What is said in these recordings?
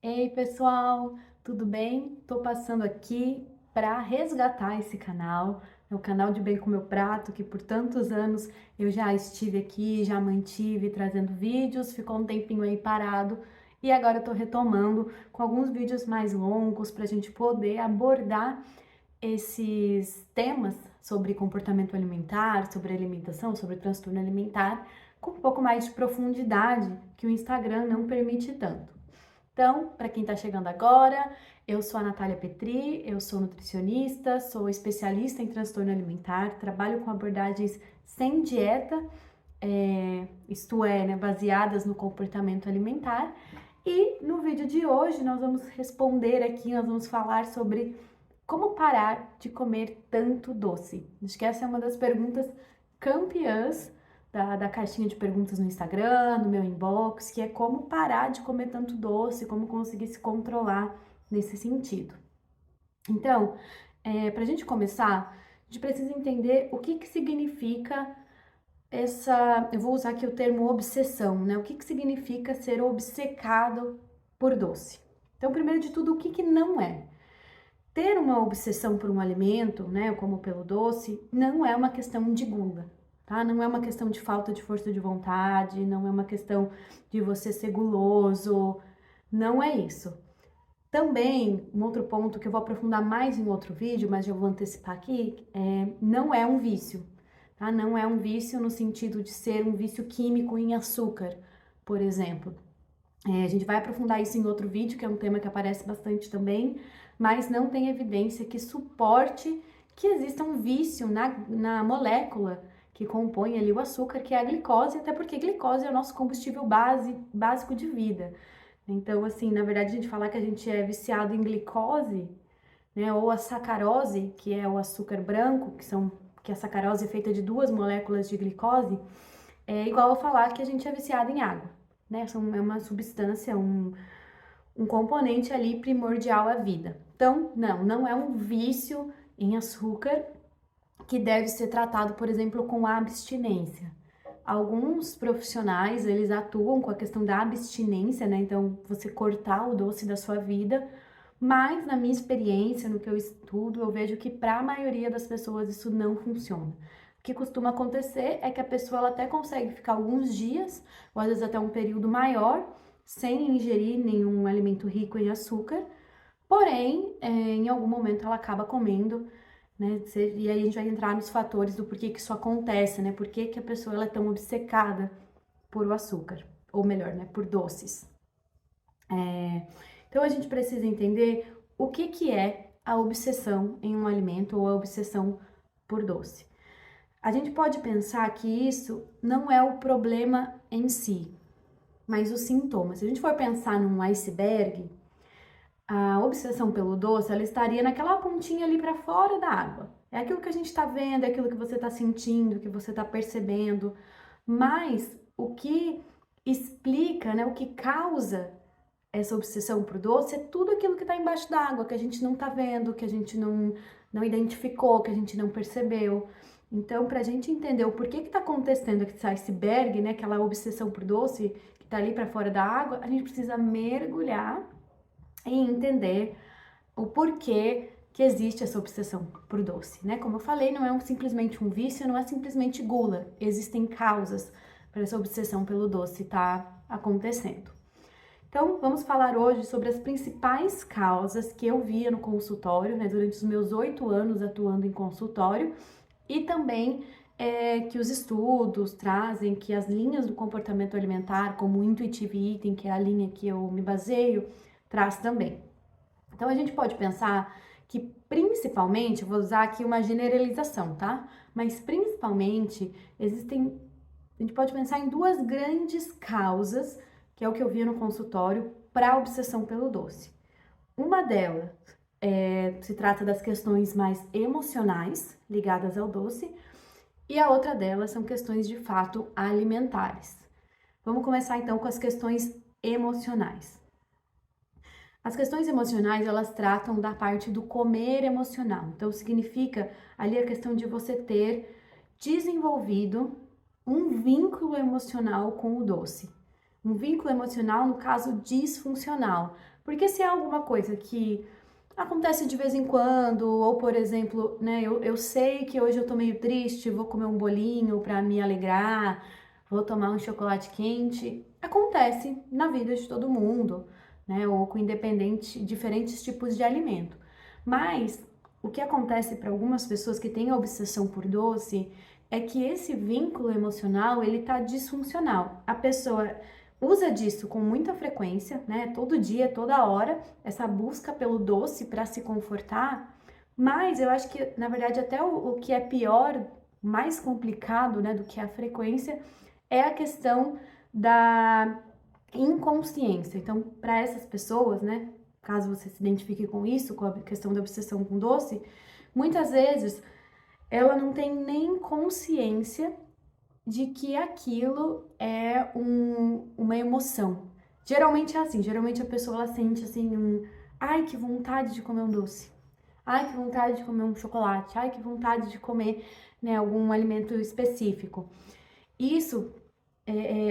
Ei, pessoal, tudo bem? Tô passando aqui para resgatar esse canal, é o canal de Bem com Meu Prato, que por tantos anos eu já estive aqui, já mantive trazendo vídeos, ficou um tempinho aí parado e agora eu tô retomando com alguns vídeos mais longos para a gente poder abordar esses temas sobre comportamento alimentar, sobre alimentação, sobre transtorno alimentar, com um pouco mais de profundidade que o Instagram não permite tanto. Então, para quem está chegando agora, eu sou a Natália Petri, eu sou nutricionista, sou especialista em transtorno alimentar, trabalho com abordagens sem dieta, isto é, né, baseadas no comportamento alimentar. E no vídeo de hoje nós vamos responder aqui, nós vamos falar sobre como parar de comer tanto doce. Acho que essa é uma das perguntas campeãs da caixinha de perguntas no Instagram, no meu inbox, que é como parar de comer tanto doce, como conseguir se controlar nesse sentido. Então, para a gente começar, a gente precisa entender o que significa essa. Eu vou usar aqui o termo obsessão, né? O que significa ser obcecado por doce? Então, primeiro de tudo, o que não é? Ter uma obsessão por um alimento, né, como pelo doce, não é uma questão de gula, tá? Não é uma questão de falta de força de vontade, não é uma questão de você ser guloso, não é isso. Também, um outro ponto que eu vou aprofundar mais em outro vídeo, mas já vou antecipar aqui, não é um vício, tá? Não é um vício no sentido de ser um vício químico em açúcar, por exemplo. A gente vai aprofundar isso em outro vídeo, que é um tema que aparece bastante também, mas não tem evidência que suporte que exista um vício na molécula que compõe ali o açúcar, que é a glicose, até porque glicose é o nosso combustível básico de vida. Então, assim, na verdade, a gente falar que a gente é viciado em glicose, né, ou a sacarose, que é o açúcar branco, que a sacarose é feita de duas moléculas de glicose, é igual a falar que a gente é viciado em água, né? É uma substância, um componente ali primordial à vida. Então, não é um vício em açúcar que deve ser tratado, por exemplo, com abstinência. Alguns profissionais, eles atuam com a questão da abstinência, né? Então, você cortar o doce da sua vida, mas na minha experiência, no que eu estudo, eu vejo que para a maioria das pessoas isso não funciona. O que costuma acontecer é que a pessoa ela até consegue ficar alguns dias, ou às vezes até um período maior, sem ingerir nenhum alimento rico em açúcar, porém, em algum momento ela acaba comendo, né? E aí a gente vai entrar nos fatores do porquê que isso acontece, né? Por que a pessoa ela é tão obcecada por o açúcar, ou melhor, né, por doces. Então a gente precisa entender o que é a obsessão em um alimento ou a obsessão por doce. A gente pode pensar que isso não é o problema em si, mas os sintomas. Se a gente for pensar num iceberg, a obsessão pelo doce, ela estaria naquela pontinha ali para fora da água. É aquilo que a gente está vendo, é aquilo que você está sentindo, que você está percebendo. Mas o que explica, né, o que causa essa obsessão por doce é tudo aquilo que está embaixo da água, que a gente não está vendo, que a gente não identificou, que a gente não percebeu. Então, para a gente entender o porquê que está acontecendo esse iceberg, né, aquela obsessão por doce que está ali para fora da água, a gente precisa mergulhar e entender o porquê que existe essa obsessão por doce, né? Como eu falei, não é simplesmente um vício, não é simplesmente gula. Existem causas para essa obsessão pelo doce estar acontecendo. Então, vamos falar hoje sobre as principais causas que eu via no consultório, né, durante os meus 8 anos atuando em consultório, e também que os estudos trazem que as linhas do comportamento alimentar, como o Intuitive Eating, que é a linha que eu me baseio, traz também. Então, a gente pode pensar que principalmente, vou usar aqui uma generalização, tá? Mas principalmente a gente pode pensar em duas grandes causas, que é o que eu via no consultório, para a obsessão pelo doce. Uma delas se trata das questões mais emocionais ligadas ao doce, e a outra delas são questões de fato alimentares. Vamos começar então com as questões emocionais. As questões emocionais, elas tratam da parte do comer emocional. Então, significa ali a questão de você ter desenvolvido um vínculo emocional com o doce. Um vínculo emocional, no caso, disfuncional. Porque se é alguma coisa que acontece de vez em quando, ou por exemplo, né, eu sei que hoje eu tô meio triste, vou comer um bolinho para me alegrar, vou tomar um chocolate quente. Acontece na vida de todo mundo, né, ou com diferentes tipos de alimento. Mas o que acontece para algumas pessoas que têm obsessão por doce é que esse vínculo emocional, ele tá disfuncional. A pessoa usa disso com muita frequência, né? Todo dia, toda hora, essa busca pelo doce para se confortar. Mas eu acho que, na verdade, até o que é pior, mais complicado, né, do que a frequência, é a questão da inconsciência. Então, para essas pessoas, né, caso você se identifique com isso, com a questão da obsessão com doce, muitas vezes ela não tem nem consciência de que aquilo é uma emoção. Geralmente é assim, geralmente a pessoa ela sente assim ai, que vontade de comer um doce. Ai, que vontade de comer um chocolate. Ai, que vontade de comer, né, algum alimento específico. Isso,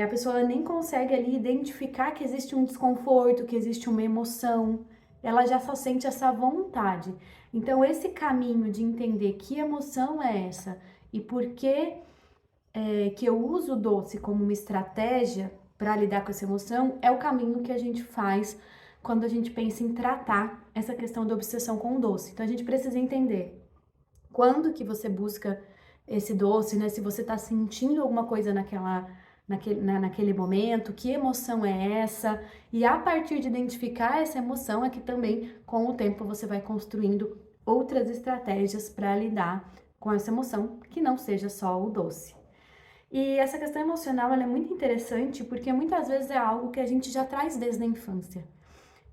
a pessoa nem consegue ali identificar que existe um desconforto, que existe uma emoção. Ela já só sente essa vontade. Então, esse caminho de entender que emoção é essa e por que eu uso o doce como uma estratégia para lidar com essa emoção é o caminho que a gente faz quando a gente pensa em tratar essa questão da obsessão com o doce. Então, a gente precisa entender quando que você busca esse doce, né? Se você está sentindo alguma coisa naquele momento, que emoção é essa? E a partir de identificar essa emoção é que também, com o tempo, você vai construindo outras estratégias para lidar com essa emoção, que não seja só o doce. E essa questão emocional, ela é muito interessante porque muitas vezes é algo que a gente já traz desde a infância.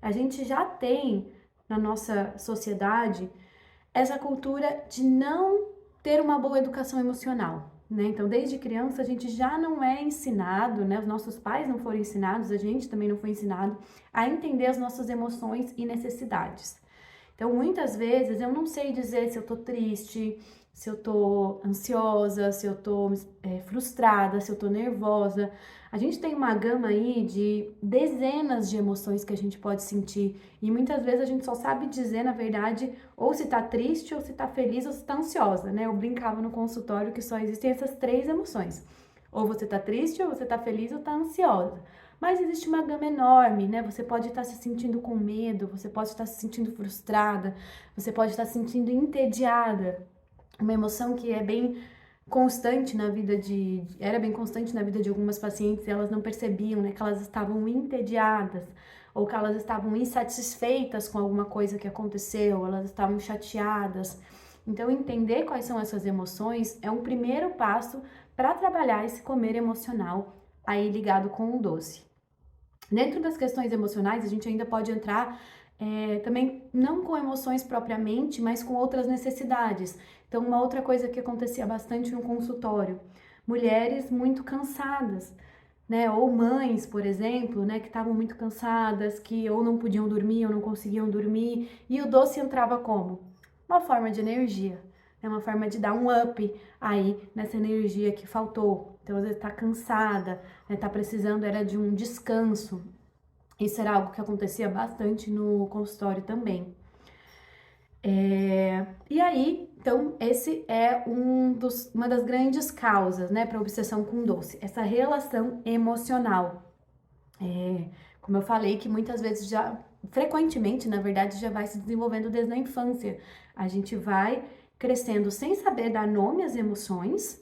A gente já tem na nossa sociedade essa cultura de não ter uma boa educação emocional, né? Então, desde criança a gente já não é ensinado, né? Os nossos pais não foram ensinados, a gente também não foi ensinado a entender as nossas emoções e necessidades. Então, muitas vezes eu não sei dizer se eu tô triste, se eu tô ansiosa, se eu tô frustrada, se eu tô nervosa. A gente tem uma gama aí de dezenas de emoções que a gente pode sentir e muitas vezes a gente só sabe dizer, na verdade, ou se tá triste, ou se tá feliz, ou se tá ansiosa, né? Eu brincava no consultório que só existem essas três emoções. Ou você tá triste, ou você tá feliz, ou tá ansiosa. Mas existe uma gama enorme, né? Você pode estar se sentindo com medo, você pode estar se sentindo frustrada, você pode estar se sentindo entediada. Uma emoção que é bem constante na vida era bem constante na vida de algumas pacientes e elas não percebiam, né, que elas estavam entediadas ou que elas estavam insatisfeitas com alguma coisa que aconteceu, elas estavam chateadas. Então, entender quais são essas emoções é um primeiro passo para trabalhar esse comer emocional aí ligado com o doce. Dentro das questões emocionais, a gente ainda pode entrar também não com emoções propriamente, mas com outras necessidades. Então, uma outra coisa que acontecia bastante no consultório, mulheres muito cansadas, né? Ou mães, por exemplo, né, que estavam muito cansadas, que ou não podiam dormir ou não conseguiam dormir, e o doce entrava como? Uma forma de energia, né? Uma forma de dar um up aí nessa energia que faltou. Então, às vezes tá cansada, né? Tá precisando era de um descanso. Isso era algo que acontecia bastante no consultório também. E aí, então, esse é uma das grandes causas, né, para obsessão com doce, essa relação emocional. Como eu falei, que muitas vezes frequentemente, na verdade, já vai se desenvolvendo desde a infância. A gente vai crescendo sem saber dar nome às emoções.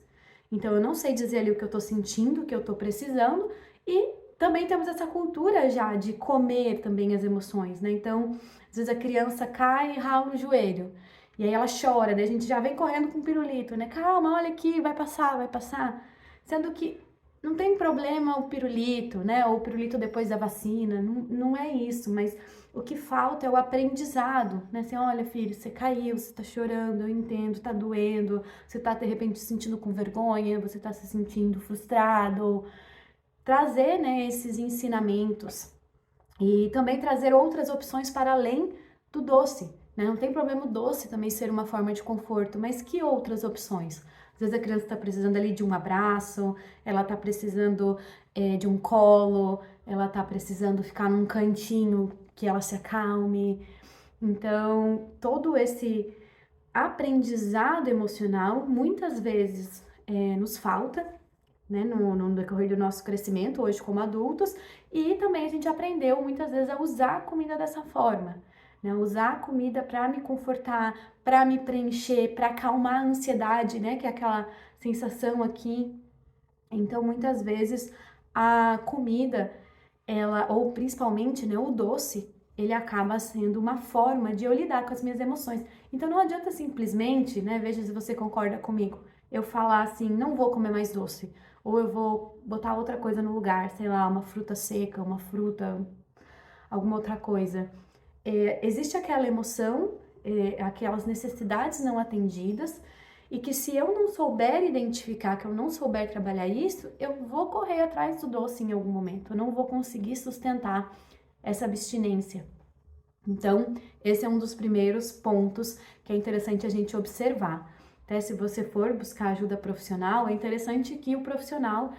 Então, eu não sei dizer ali o que eu tô sentindo, o que eu tô precisando, e também temos essa cultura já de comer também as emoções, né? Então, às vezes a criança cai e rala o joelho. E aí ela chora, daí a gente já vem correndo com o pirulito, né? Calma, olha aqui, vai passar, vai passar. Sendo que não tem problema o pirulito, né? Ou o pirulito depois da vacina, não é isso, mas o que falta é o aprendizado, né? Assim, olha, filho, você caiu, você tá chorando, eu entendo, tá doendo, você tá de repente se sentindo com vergonha, você tá se sentindo frustrado. Trazer, né, esses ensinamentos e também trazer outras opções para além do doce, né? Não tem problema o doce também ser uma forma de conforto, mas que outras opções? Às vezes a criança está precisando ali de um abraço, ela está precisando de um colo, ela está precisando ficar num cantinho que ela se acalme. Então, todo esse aprendizado emocional muitas vezes nos falta, né, no decorrer do nosso crescimento, hoje como adultos, e também a gente aprendeu muitas vezes a usar a comida dessa forma, né, usar a comida para me confortar, para me preencher, para acalmar a ansiedade, né, que é aquela sensação aqui. Então, muitas vezes a comida, ela, ou principalmente, né, o doce, ele acaba sendo uma forma de eu lidar com as minhas emoções. Então, não adianta simplesmente, né, veja se você concorda comigo, eu falar assim, não vou comer mais doce, ou eu vou botar outra coisa no lugar, sei lá, uma fruta seca, uma fruta, alguma outra coisa. Existe aquela emoção, aquelas necessidades não atendidas, e que se eu não souber identificar, que eu não souber trabalhar isso, eu vou correr atrás do doce em algum momento, eu não vou conseguir sustentar essa abstinência. Então, esse é um dos primeiros pontos que é interessante a gente observar. Até se você for buscar ajuda profissional, é interessante que o profissional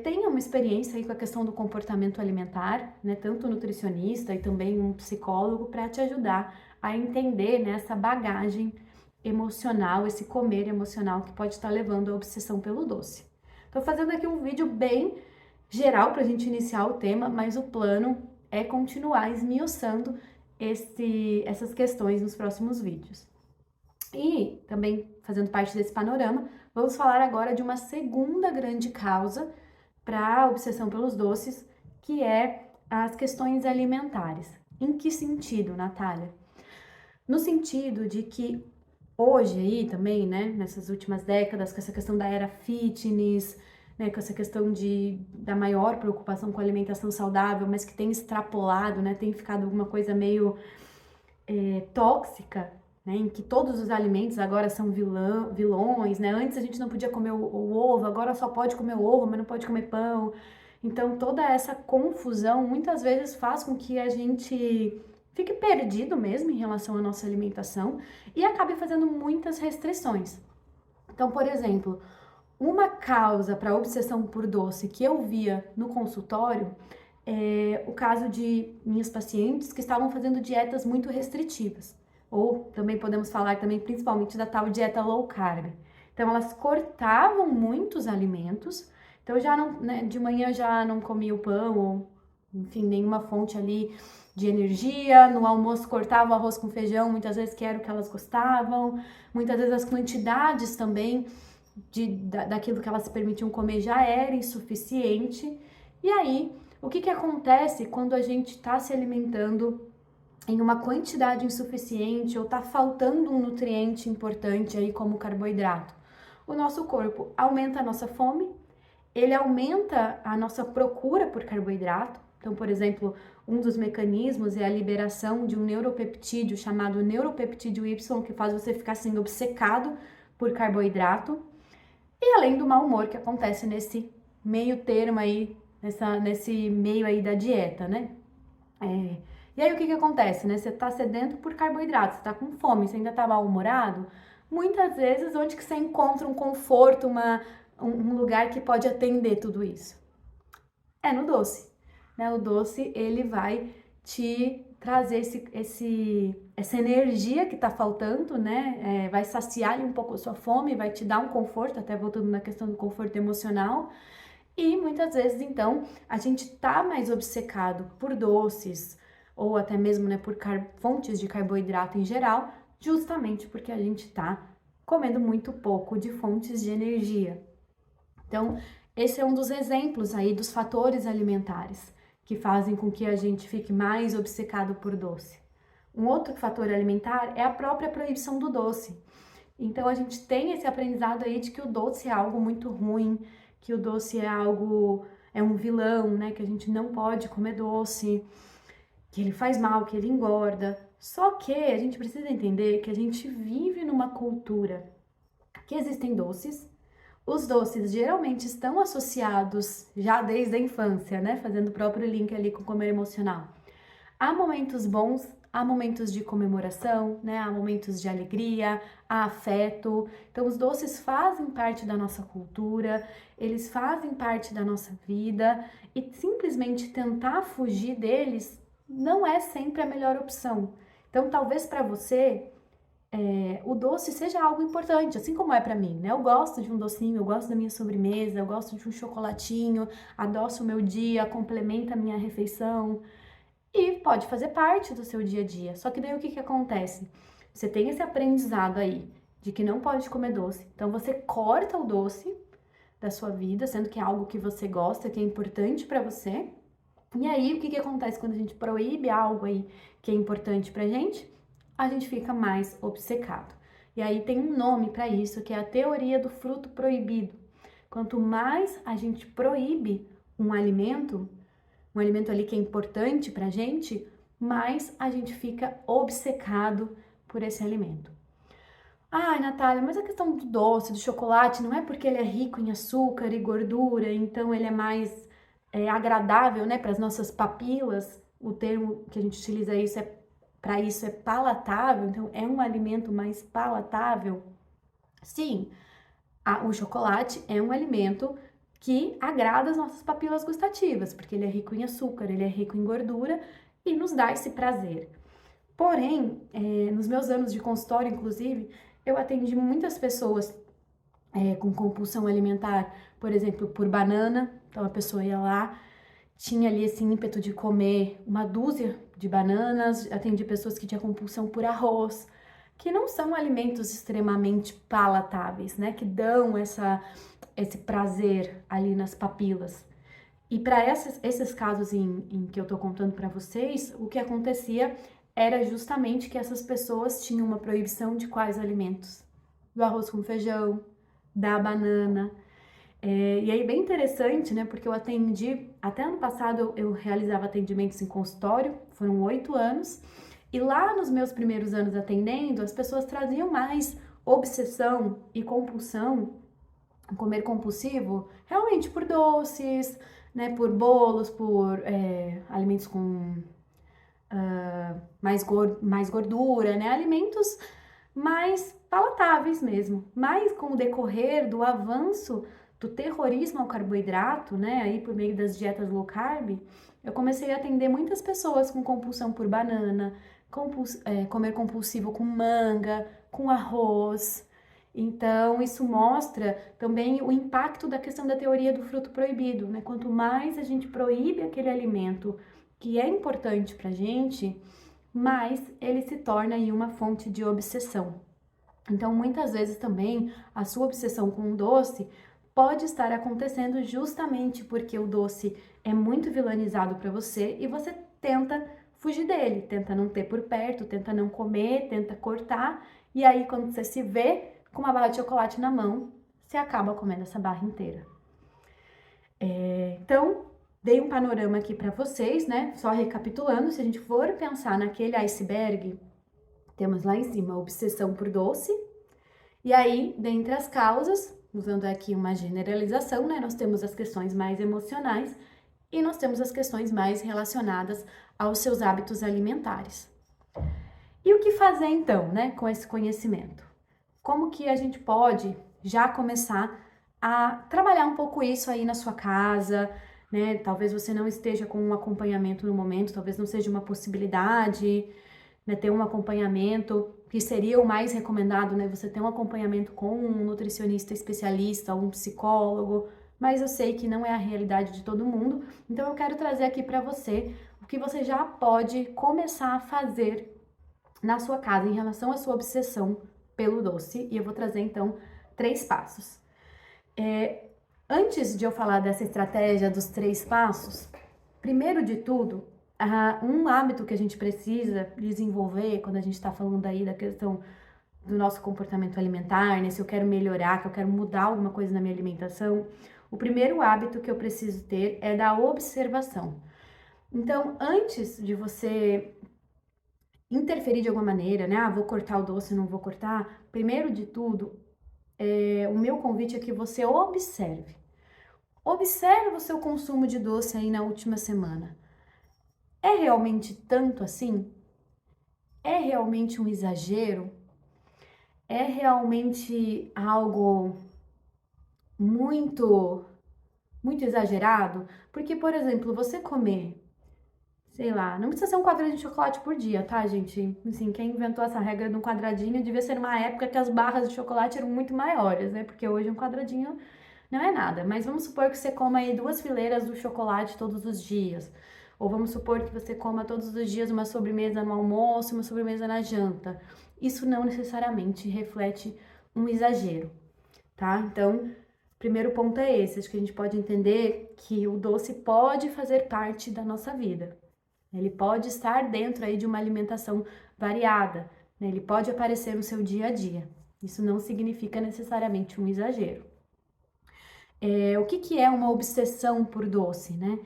tenha uma experiência aí com a questão do comportamento alimentar, né? Tanto nutricionista e também um psicólogo para te ajudar a entender, né, essa bagagem emocional, esse comer emocional que pode estar levando à obsessão pelo doce. Estou fazendo aqui um vídeo bem geral para a gente iniciar o tema, mas o plano é continuar esmiuçando essas questões nos próximos vídeos. E também fazendo parte desse panorama, vamos falar agora de uma segunda grande causa para a obsessão pelos doces, que é as questões alimentares. Em que sentido, Natália? No sentido de que hoje aí também, né, nessas últimas décadas, com essa questão da era fitness, né, com essa questão da maior preocupação com a alimentação saudável, mas que tem extrapolado, né, tem ficado alguma coisa meio tóxica, né, em que todos os alimentos agora são vilões, né, antes a gente não podia comer o ovo, agora só pode comer o ovo, mas não pode comer pão. Então toda essa confusão muitas vezes faz com que a gente fique perdido mesmo em relação à nossa alimentação e acabe fazendo muitas restrições. Então, por exemplo, uma causa para a obsessão por doce que eu via no consultório é o caso de minhas pacientes que estavam fazendo dietas muito restritivas. Ou também podemos falar também principalmente da tal dieta low carb. Então, elas cortavam muitos alimentos. Então, já não, né, de manhã já não comia o pão, ou enfim, nenhuma fonte ali de energia. No almoço cortava o arroz com feijão, muitas vezes que era o que elas gostavam. Muitas vezes as quantidades também daquilo que elas se permitiam comer já era insuficiente. E aí, o que acontece quando a gente está se alimentando em uma quantidade insuficiente ou está faltando um nutriente importante aí como carboidrato? O nosso corpo aumenta a nossa fome, ele aumenta a nossa procura por carboidrato. Então, por exemplo, um dos mecanismos é a liberação de um neuropeptídeo chamado neuropeptídeo Y, que faz você ficar assim obcecado por carboidrato. E além do mau humor que acontece nesse meio termo aí, nesse meio aí da dieta, né? E aí o que acontece, né? Você tá sedento por carboidrato, você tá com fome, você ainda tá mal-humorado. Muitas vezes, onde que você encontra um conforto, um lugar que pode atender tudo isso? É no doce, né? O doce, ele vai te trazer essa energia que tá faltando, né? Vai saciar um pouco a sua fome, vai te dar um conforto, até voltando na questão do conforto emocional. E muitas vezes, então, a gente tá mais obcecado por doces, ou até mesmo, né, por fontes de carboidrato em geral, justamente porque a gente tá comendo muito pouco de fontes de energia. Então, esse é um dos exemplos aí dos fatores alimentares que fazem com que a gente fique mais obcecado por doce. Um outro fator alimentar é a própria proibição do doce. Então, a gente tem esse aprendizado aí de que o doce é algo muito ruim, que o doce é um vilão, né? Que a gente não pode comer doce, que ele faz mal, que ele engorda. Só que a gente precisa entender que a gente vive numa cultura que existem doces. Os doces geralmente estão associados já desde a infância, né? Fazendo o próprio link ali com o comer emocional. Há momentos bons, há momentos de comemoração, né? Há momentos de alegria, há afeto. Então, os doces fazem parte da nossa cultura, eles fazem parte da nossa vida e simplesmente tentar fugir deles não é sempre a melhor opção. Então, talvez para você o doce seja algo importante, assim como é para mim, né? Eu gosto de um docinho, eu gosto da minha sobremesa, eu gosto de um chocolatinho, adoça o meu dia, complementa a minha refeição e pode fazer parte do seu dia a dia. Só que daí o que que acontece? Você tem esse aprendizado aí de que não pode comer doce, então você corta o doce da sua vida, sendo que é algo que você gosta, que é importante para você. E aí, o que que acontece quando a gente proíbe algo aí que é importante pra gente? A gente fica mais obcecado. E aí tem um nome para isso, que é a teoria do fruto proibido. Quanto mais a gente proíbe um alimento ali que é importante pra gente, mais a gente fica obcecado por esse alimento. Ai, Natália, mas a questão do doce, do chocolate, não é porque ele é rico em açúcar e gordura, então ele é mais agradável, né, para as nossas papilas. O termo que a gente utiliza para isso é palatável, então é um alimento mais palatável. Sim, o chocolate é um alimento que agrada as nossas papilas gustativas, porque ele é rico em açúcar, ele é rico em gordura e nos dá esse prazer. Porém, nos meus anos de consultório, inclusive, eu atendi muitas pessoas com compulsão alimentar, por exemplo, por banana. Então a pessoa ia lá, tinha ali esse ímpeto de comer uma dúzia de bananas. Atendi pessoas que tinham compulsão por arroz, que não são alimentos extremamente palatáveis, né? Que dão esse prazer ali nas papilas. E para esses casos em que eu tô contando para vocês, o que acontecia era justamente que essas pessoas tinham uma proibição de quais alimentos? Do arroz com feijão, da banana. E aí, bem interessante, né? Porque eu atendi, até ano passado eu realizava atendimentos em consultório, foram 8 anos, e lá nos meus primeiros anos atendendo, as pessoas traziam mais obsessão e compulsão, comer compulsivo, realmente por doces, né? Por bolos, por alimentos com mais gordura, né? Alimentos mais palatáveis mesmo. Mas com o decorrer do avanço do terrorismo ao carboidrato, né, aí por meio das dietas low carb, eu comecei a atender muitas pessoas com compulsão por banana, comer compulsivo com manga, com arroz. Então, isso mostra também o impacto da questão da teoria do fruto proibido, né? Quanto mais a gente proíbe aquele alimento que é importante pra gente, mais ele se torna aí uma fonte de obsessão. Então, muitas vezes também a sua obsessão com o doce pode estar acontecendo justamente porque o doce é muito vilanizado para você e você tenta fugir dele, tenta não ter por perto, tenta não comer, tenta cortar, e aí quando você se vê com uma barra de chocolate na mão, você acaba comendo essa barra inteira. Então, dei um panorama aqui para vocês, né? Só recapitulando, se a gente for pensar naquele iceberg, temos lá em cima a obsessão por doce, e aí, dentre as causas, usando aqui uma generalização, né? Nós temos as questões mais emocionais e nós temos as questões mais relacionadas aos seus hábitos alimentares. E o que fazer então, né, com esse conhecimento? Como que a gente pode já começar a trabalhar um pouco isso aí na sua casa, né? Talvez você não esteja com um acompanhamento no momento, talvez não seja uma possibilidade, né, ter um acompanhamento, que seria o mais recomendado, né? Você ter um acompanhamento com um nutricionista especialista, um psicólogo, mas eu sei que não é a realidade de todo mundo, então eu quero trazer aqui para você o que você já pode começar a fazer na sua casa em relação à sua obsessão pelo doce, e eu vou trazer então 3 passos. Antes de eu falar dessa estratégia dos 3 passos, primeiro de tudo, um hábito que a gente precisa desenvolver quando a gente está falando aí da questão do nosso comportamento alimentar, né? Se eu quero melhorar, que eu quero mudar alguma coisa na minha alimentação, o primeiro hábito que eu preciso ter é da observação. Então, antes de você interferir de alguma maneira, né? Vou cortar o doce, não vou cortar. Primeiro de tudo, o meu convite é que você observe. Observe o seu consumo de doce aí na última semana. É realmente tanto assim? é realmente um exagero? É realmente algo muito, muito exagerado? Porque, por exemplo, você comer, sei lá, não precisa ser um quadradinho de chocolate por dia, tá, gente? Assim, quem inventou essa regra de um quadradinho devia ser numa época que as barras de chocolate eram muito maiores, né? Porque hoje um quadradinho não é nada. Mas vamos supor que você coma aí 2 fileiras do chocolate todos os dias. Ou vamos supor que você coma todos os dias uma sobremesa no almoço e uma sobremesa na janta. Isso não necessariamente reflete um exagero, tá? Então, primeiro ponto é esse, acho que a gente pode entender que o doce pode fazer parte da nossa vida. Ele pode estar dentro aí de uma alimentação variada, né? Ele pode aparecer no seu dia a dia. Isso não significa necessariamente um exagero. O que é uma obsessão por doce, né?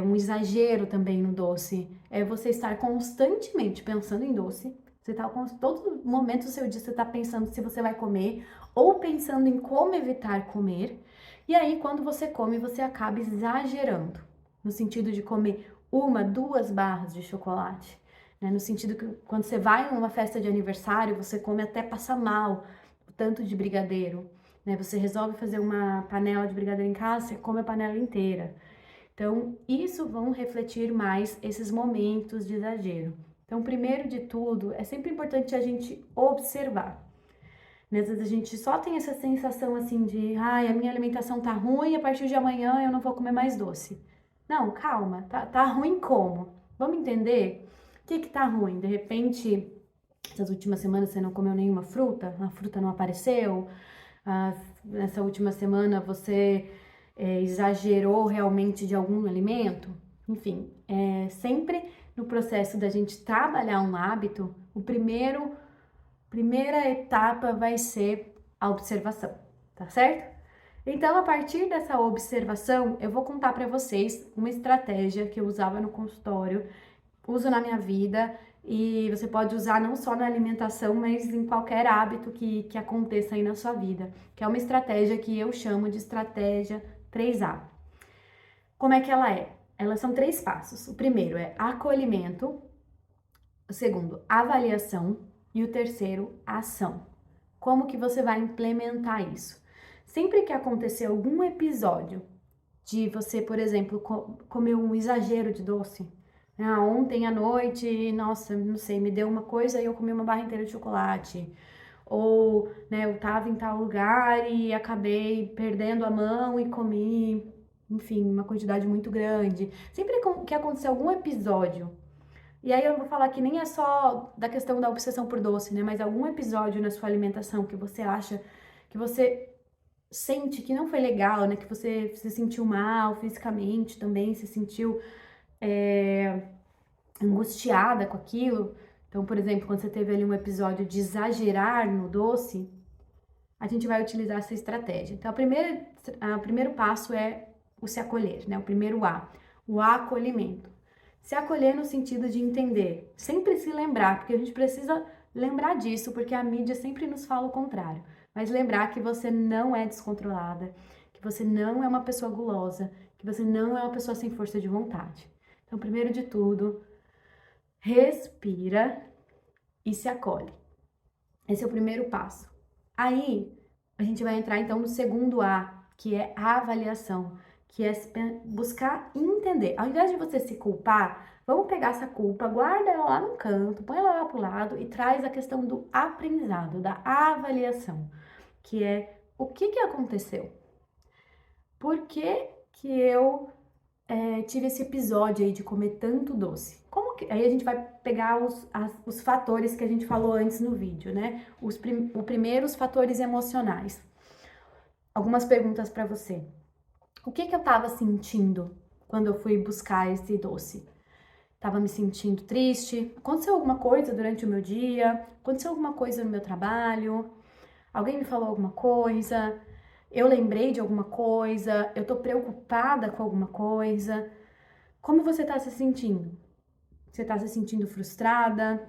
Um exagero também no doce. É você estar constantemente pensando em doce. Você tá todo momento do seu dia você está pensando se você vai comer ou pensando em como evitar comer. E aí, quando você come, você acaba exagerando, no sentido de comer 1, 2 barras de chocolate, né? No sentido que quando você vai numa festa de aniversário, você come até passar mal, o tanto de brigadeiro, né? Você resolve fazer uma panela de brigadeiro em casa, você come a panela inteira. Então, isso vão refletir mais esses momentos de exagero. Então, primeiro de tudo, é sempre importante a gente observar. Né? Às vezes a gente só tem essa sensação assim de, ai, a minha alimentação tá ruim, a partir de amanhã eu não vou comer mais doce. Não, calma, tá ruim como? Vamos entender o que tá ruim? De repente, essas últimas semanas você não comeu nenhuma fruta, a fruta não apareceu, nessa última semana você exagerou realmente de algum alimento. Enfim, sempre no processo da gente trabalhar um hábito, primeira etapa vai ser a observação, tá certo? Então, a partir dessa observação, eu vou contar para vocês uma estratégia que eu usava no consultório, uso na minha vida e você pode usar não só na alimentação, mas em qualquer hábito que aconteça aí na sua vida, que é uma estratégia que eu chamo de estratégia 3A. Como é que ela é? Elas são 3 passos. O primeiro é acolhimento, o segundo, avaliação e o terceiro, ação. Como que você vai implementar isso? Sempre que acontecer algum episódio de você, por exemplo, comer um exagero de doce, ontem à noite, nossa, não sei, me deu uma coisa e eu comi uma barra inteira de chocolate. Ou, né, eu tava em tal lugar e acabei perdendo a mão e comi, enfim, uma quantidade muito grande. Sempre que acontecer algum episódio, e aí eu vou falar que nem é só da questão da obsessão por doce, né, mas algum episódio na sua alimentação que você acha, que você sente que não foi legal, né, que você se sentiu mal fisicamente também, se sentiu angustiada com aquilo. Então, por exemplo, quando você teve ali um episódio de exagerar no doce, a gente vai utilizar essa estratégia. Então, o primeiro passo é o se acolher, né? O primeiro A, o acolhimento. Se acolher no sentido de entender, sempre se lembrar, porque a gente precisa lembrar disso, porque a mídia sempre nos fala o contrário. Mas lembrar que você não é descontrolada, que você não é uma pessoa gulosa, que você não é uma pessoa sem força de vontade. Então, primeiro de tudo, respira e se acolhe. Esse é o primeiro passo. Aí, a gente vai entrar então no segundo A, que é a avaliação, que é buscar entender. Ao invés de você se culpar, vamos pegar essa culpa, guarda ela lá no canto, põe ela lá pro lado e traz a questão do aprendizado, da avaliação, que é o que aconteceu? Por que eu tive esse episódio aí de comer tanto doce? Aí a gente vai pegar os fatores que a gente falou antes no vídeo, né? O primeiro, os fatores emocionais. Algumas perguntas para você. O que eu tava sentindo quando eu fui buscar esse doce? Tava me sentindo triste? Aconteceu alguma coisa durante o meu dia? Aconteceu alguma coisa no meu trabalho? Alguém me falou alguma coisa? Eu lembrei de alguma coisa? Eu tô preocupada com alguma coisa? Como você tá se sentindo? Você tá se sentindo frustrada?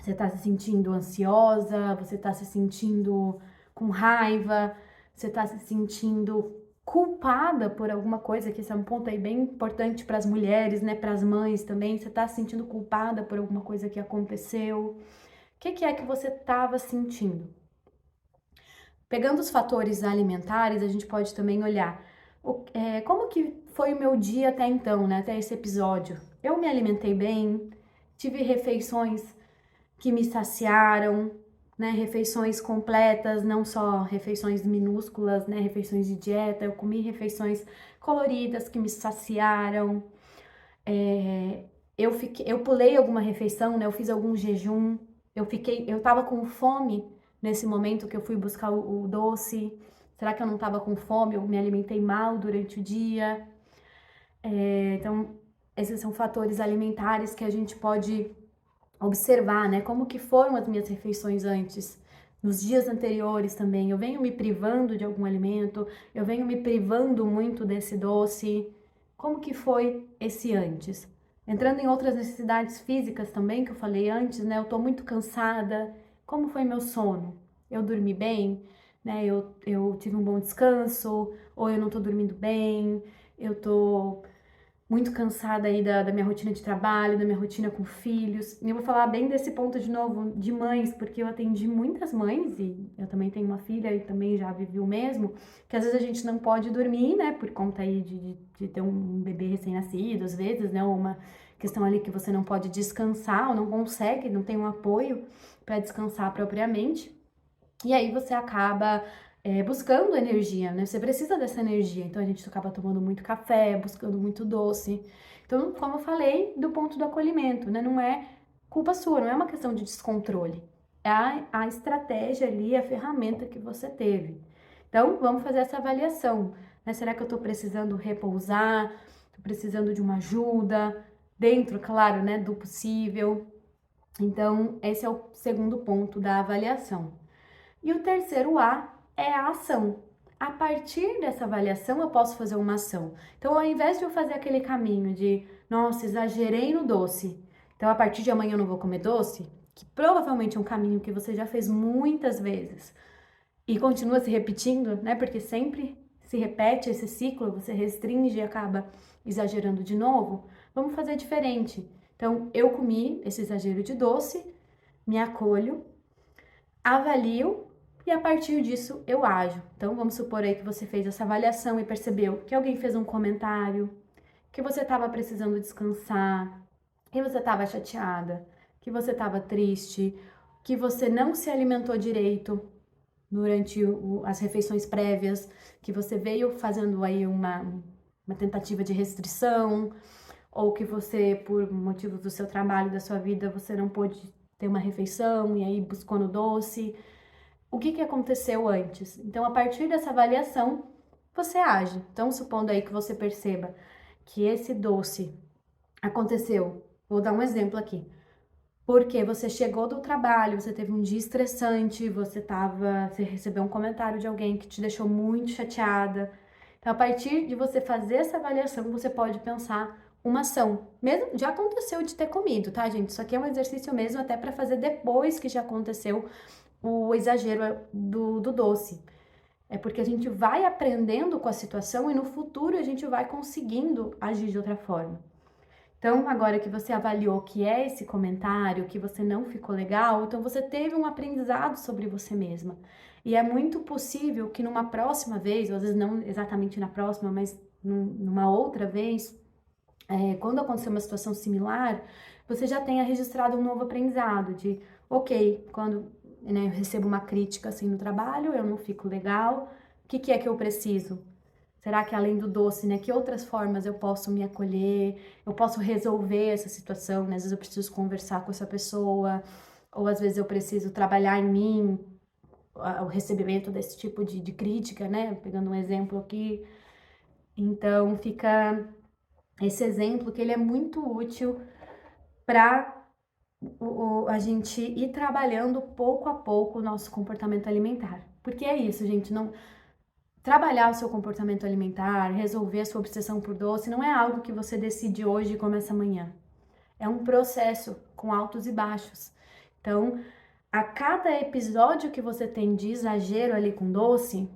Você tá se sentindo ansiosa? Você tá se sentindo com raiva? Você tá se sentindo culpada por alguma coisa, que esse é um ponto aí bem importante para as mulheres, né, para as mães também. Você tá se sentindo culpada por alguma coisa que aconteceu? O que que é que você estava sentindo? Pegando os fatores alimentares, a gente pode também olhar como que foi o meu dia até então, né, até esse episódio. Eu me alimentei bem, tive refeições que me saciaram, né, refeições completas, não só refeições minúsculas, né, refeições de dieta. Eu comi refeições coloridas que me saciaram. Eu pulei alguma refeição, né, eu fiz algum jejum. Eu tava com fome nesse momento que eu fui buscar o doce. Será que eu não tava com fome? Eu me alimentei mal durante o dia. Então, esses são fatores alimentares que a gente pode observar, né? Como que foram as minhas refeições antes, nos dias anteriores também. Eu venho me privando de algum alimento, eu venho me privando muito desse doce. Como que foi esse antes? Entrando em outras necessidades físicas também, que eu falei antes, né? Eu tô muito cansada. Como foi meu sono? Eu dormi bem? Né? Eu tive um bom descanso? Ou eu não tô dormindo bem? Eu tô muito cansada aí da minha rotina de trabalho, da minha rotina com filhos. E eu vou falar bem desse ponto de novo, de mães, porque eu atendi muitas mães, e eu também tenho uma filha e também já vivi o mesmo, que às vezes a gente não pode dormir, né, por conta aí de ter um bebê recém-nascido, às vezes, né, ou uma questão ali que você não pode descansar, ou não consegue, não tem um apoio para descansar propriamente. E aí você acaba buscando energia, né? Você precisa dessa energia. Então a gente acaba tomando muito café, buscando muito doce. Então, como eu falei, do ponto do acolhimento, né? Não é culpa sua, não é uma questão de descontrole. É a estratégia ali, a ferramenta que você teve. Então, vamos fazer essa avaliação, né? Será que eu tô precisando repousar? Tô precisando de uma ajuda? Dentro, claro, né, do possível. Então, esse é o segundo ponto da avaliação. E o terceiro A é a ação. A partir dessa avaliação, eu posso fazer uma ação. Então, ao invés de eu fazer aquele caminho de, nossa, exagerei no doce, então a partir de amanhã eu não vou comer doce, que provavelmente é um caminho que você já fez muitas vezes e continua se repetindo, né? Porque sempre se repete esse ciclo, você restringe e acaba exagerando de novo. Vamos fazer diferente. Então, eu comi esse exagero de doce, me acolho, avalio e a partir disso eu ajo. Então vamos supor aí que você fez essa avaliação e percebeu que alguém fez um comentário, que você estava precisando descansar, que você estava chateada, que você estava triste, que você não se alimentou direito durante as refeições prévias, que você veio fazendo aí uma tentativa de restrição, ou que você, por motivos do seu trabalho, da sua vida, você não pôde ter uma refeição e aí buscou no doce. O que aconteceu antes? Então, a partir dessa avaliação, você age. Então, supondo aí que você perceba que esse doce aconteceu, vou dar um exemplo aqui. Porque você chegou do trabalho, você teve um dia estressante, você recebeu um comentário de alguém que te deixou muito chateada. Então, a partir de você fazer essa avaliação, você pode pensar uma ação. Mesmo já aconteceu de ter comido, tá, gente? Isso aqui é um exercício mesmo até para fazer depois que já aconteceu o exagero do doce. É porque a gente vai aprendendo com a situação e no futuro a gente vai conseguindo agir de outra forma. Então, agora que você avaliou que é esse comentário, que você não ficou legal, então você teve um aprendizado sobre você mesma. E é muito possível que numa próxima vez, ou às vezes não exatamente na próxima, mas numa outra vez, quando acontecer uma situação similar, você já tenha registrado um novo aprendizado de, ok, quando eu recebo uma crítica assim no trabalho, eu não fico legal, o que é que eu preciso? Será que além do doce, né, que outras formas eu posso me acolher, eu posso resolver essa situação, né? Às vezes eu preciso conversar com essa pessoa, ou às vezes eu preciso trabalhar em mim o recebimento desse tipo de crítica, né? Pegando um exemplo aqui. Então, fica esse exemplo que ele é muito útil para a gente ir trabalhando pouco a pouco o nosso comportamento alimentar. Porque é isso, gente, não trabalhar o seu comportamento alimentar, resolver a sua obsessão por doce, não é algo que você decide hoje e começa amanhã. É um processo com altos e baixos. Então, a cada episódio que você tem de exagero ali com doce,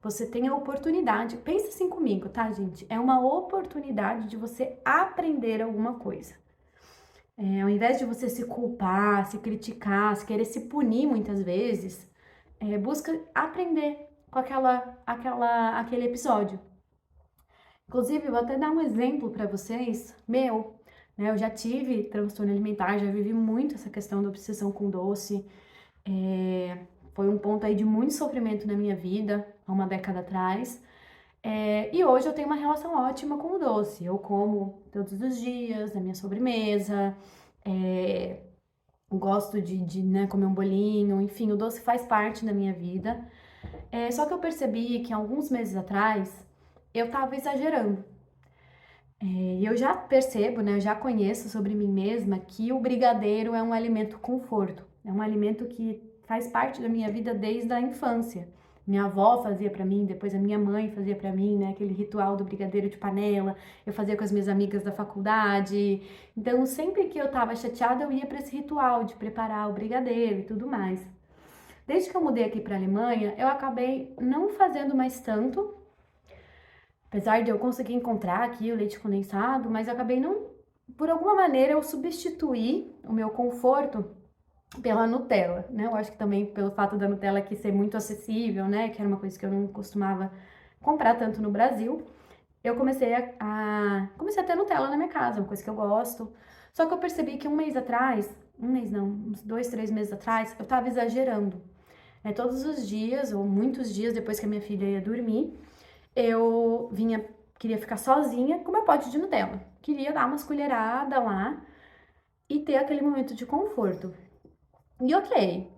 você tem a oportunidade, pensa assim comigo, tá, gente? É uma oportunidade de você aprender alguma coisa. Ao invés de você se culpar, se criticar, se querer se punir muitas vezes, busca aprender com aquele episódio. Inclusive, eu vou até dar um exemplo para vocês, meu, né? Eu já tive transtorno alimentar, já vivi muito essa questão da obsessão com doce. Foi um ponto aí de muito sofrimento na minha vida, há uma década atrás. E hoje eu tenho uma relação ótima com o doce. Eu como todos os dias, na minha sobremesa, gosto de né, comer um bolinho, enfim, o doce faz parte da minha vida. Só que eu percebi que alguns meses atrás eu tava exagerando. E eu já percebo, né, eu já conheço sobre mim mesma que o brigadeiro é um alimento conforto. É um alimento que faz parte da minha vida desde a infância. Minha avó fazia para mim, depois a minha mãe fazia para mim, né, aquele ritual do brigadeiro de panela. Eu fazia com as minhas amigas da faculdade. Então, sempre que eu tava chateada, eu ia para esse ritual de preparar o brigadeiro e tudo mais. Desde que eu mudei aqui para a Alemanha, eu acabei não fazendo mais tanto, apesar de eu conseguir encontrar aqui o leite condensado, mas eu acabei não, por alguma maneira, eu substituí o meu conforto pela Nutella, né? Eu acho que também pelo fato da Nutella aqui ser muito acessível, né? Que era uma coisa que eu não costumava comprar tanto no Brasil. Eu comecei a ter Nutella na minha casa, uma coisa que eu gosto. Só que eu percebi que um mês atrás, um mês não, uns 2, 3 meses atrás, eu tava exagerando. Todos os dias, ou muitos dias depois que a minha filha ia dormir, queria ficar sozinha com meu pote de Nutella. Queria dar umas colheradas lá e ter aquele momento de conforto. E ok,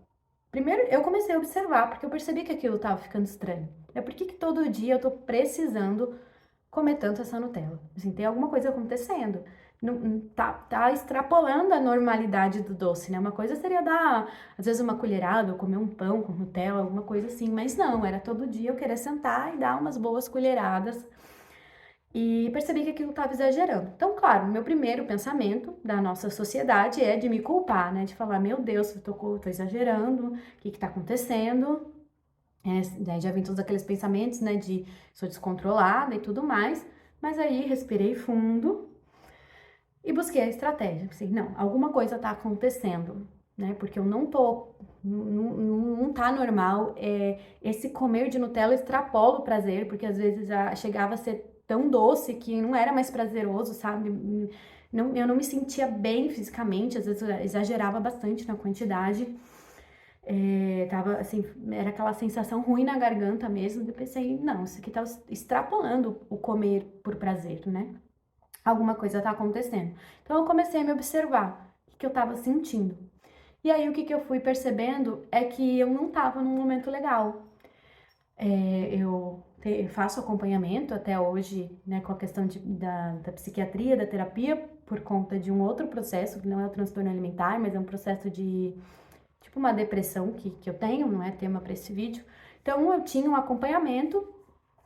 primeiro eu comecei a observar, porque eu percebi que aquilo tava ficando estranho. Por que todo dia eu tô precisando comer tanto essa Nutella? Assim, tem alguma coisa acontecendo. Não, tá extrapolando a normalidade do doce, né? Uma coisa seria dar, às vezes, uma colherada ou comer um pão com Nutella, alguma coisa assim. Mas não, era todo dia eu querer sentar e dar umas boas colheradas. E percebi que aquilo estava exagerando. Então, claro, meu primeiro pensamento da nossa sociedade é de me culpar, né? De falar, meu Deus, eu tô exagerando, o que tá acontecendo? Daí já vem todos aqueles pensamentos, né? De sou descontrolada e tudo mais. Mas aí respirei fundo e busquei a estratégia. Assim, não, alguma coisa tá acontecendo, né? Porque eu não tô, não tá normal. Esse comer de Nutella extrapola o prazer, porque às vezes chegava a ser tão doce que não era mais prazeroso, sabe? Eu não me sentia bem fisicamente, às vezes eu exagerava bastante na quantidade. Tava assim, era aquela sensação ruim na garganta mesmo. Eu pensei, não, isso aqui tá extrapolando o comer por prazer, né? Alguma coisa tá acontecendo. Então eu comecei a me observar o que eu tava sentindo. E aí o que eu fui percebendo é que eu não tava num momento legal. Eu faço acompanhamento até hoje, né, com a questão da psiquiatria, da terapia, por conta de um outro processo, que não é o transtorno alimentar, mas é um processo de, tipo, uma depressão que eu tenho, não é tema para esse vídeo. Então eu tinha um acompanhamento.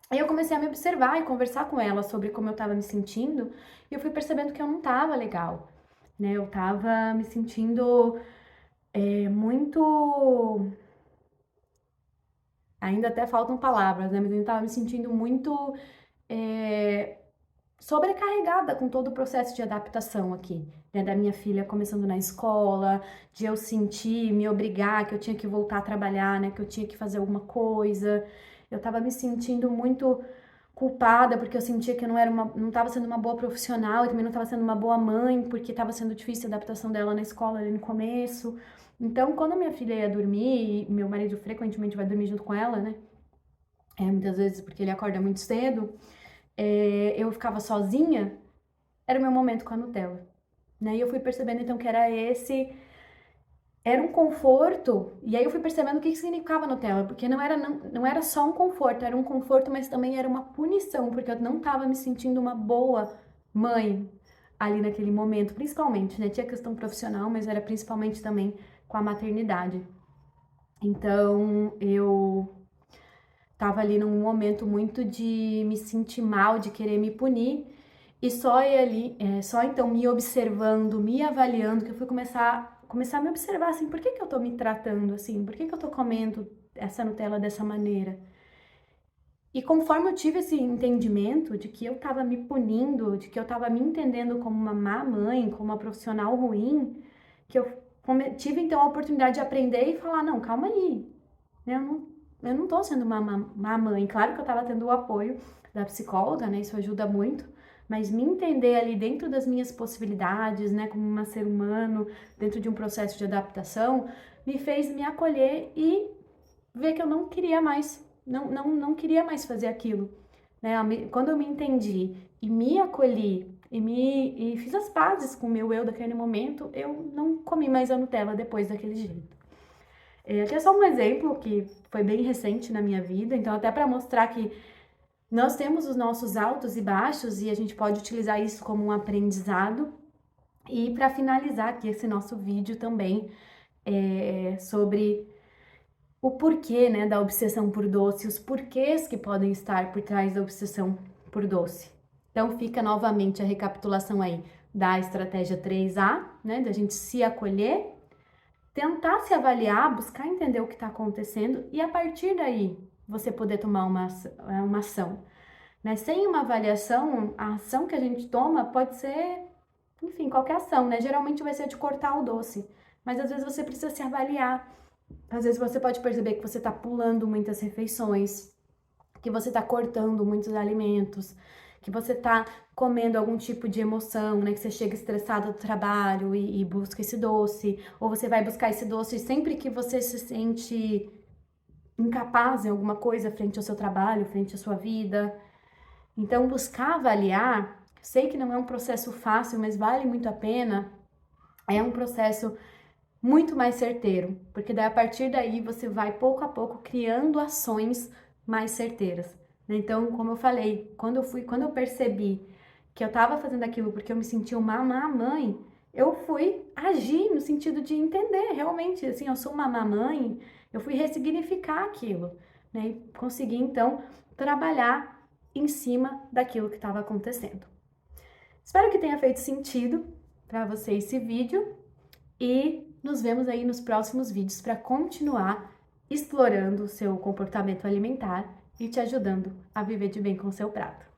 Aí eu comecei a me observar e conversar com ela sobre como eu tava me sentindo, e eu fui percebendo que eu não tava legal, né? Eu tava me sentindo muito. Ainda até faltam palavras, né? Mas eu tava me sentindo muito sobrecarregada com todo o processo de adaptação aqui, né? Da minha filha começando na escola, de eu sentir, me obrigar que eu tinha que voltar a trabalhar, né? Que eu tinha que fazer alguma coisa. Eu tava me sentindo muito culpada porque eu sentia que eu não estava sendo uma boa profissional e também não estava sendo uma boa mãe porque estava sendo difícil a adaptação dela na escola ali no começo. Então, quando a minha filha ia dormir, e meu marido frequentemente vai dormir junto com ela, né? Muitas vezes porque ele acorda muito cedo, eu ficava sozinha, era o meu momento com a Nutella, né? E eu fui percebendo então que era um conforto, e aí eu fui percebendo o que significava Nutella, porque não era só um conforto, era um conforto, mas também era uma punição, porque eu não estava me sentindo uma boa mãe ali naquele momento, principalmente, né? Tinha questão profissional, mas era principalmente também com a maternidade. Então, eu tava ali num momento muito de me sentir mal, de querer me punir, e só então me observando, me avaliando, que eu fui começar a me observar assim, por que eu tô me tratando assim? Por que eu tô comendo essa Nutella dessa maneira? E conforme eu tive esse entendimento de que eu estava me punindo, de que eu estava me entendendo como uma má mãe, como uma profissional ruim, que eu tive então a oportunidade de aprender e falar, não, calma aí, né? Eu não tô sendo uma má mãe. Claro que eu estava tendo o apoio da psicóloga, né? Isso ajuda muito, mas me entender ali dentro das minhas possibilidades, né, como um ser humano, dentro de um processo de adaptação, me fez me acolher e ver que eu não queria mais, não queria mais fazer aquilo, né? Quando eu me entendi e me acolhi e fiz as pazes com o meu eu daquele momento, eu não comi mais a Nutella depois daquele jeito. Aqui é só um exemplo que foi bem recente na minha vida, então até para mostrar que nós temos os nossos altos e baixos e a gente pode utilizar isso como um aprendizado. E para finalizar aqui esse nosso vídeo também sobre o porquê, né, da obsessão por doce, os porquês que podem estar por trás da obsessão por doce. Então fica novamente a recapitulação aí da estratégia 3A, né, da gente se acolher, tentar se avaliar, buscar entender o que está acontecendo e a partir daí você poder tomar uma ação. Né? Sem uma avaliação, a ação que a gente toma pode ser, enfim, qualquer ação, né? Geralmente vai ser de cortar o doce, mas às vezes você precisa se avaliar. Às vezes você pode perceber que você está pulando muitas refeições, que você está cortando muitos alimentos, que você está comendo algum tipo de emoção, né? Que você chega estressado do trabalho e busca esse doce, ou você vai buscar esse doce sempre que você se sente incapaz em alguma coisa frente ao seu trabalho, frente à sua vida. Então, buscar avaliar, sei que não é um processo fácil, mas vale muito a pena, é um processo muito mais certeiro, porque daí a partir daí você vai pouco a pouco criando ações mais certeiras. Então, como eu falei, quando eu percebi que eu estava fazendo aquilo porque eu me sentia uma má mãe, eu fui agir no sentido de entender realmente, assim, eu sou uma má mãe, eu fui ressignificar aquilo, né? E consegui então trabalhar em cima daquilo que estava acontecendo. Espero que tenha feito sentido para você esse vídeo e nos vemos aí nos próximos vídeos para continuar explorando o seu comportamento alimentar e te ajudando a viver de bem com o seu prato.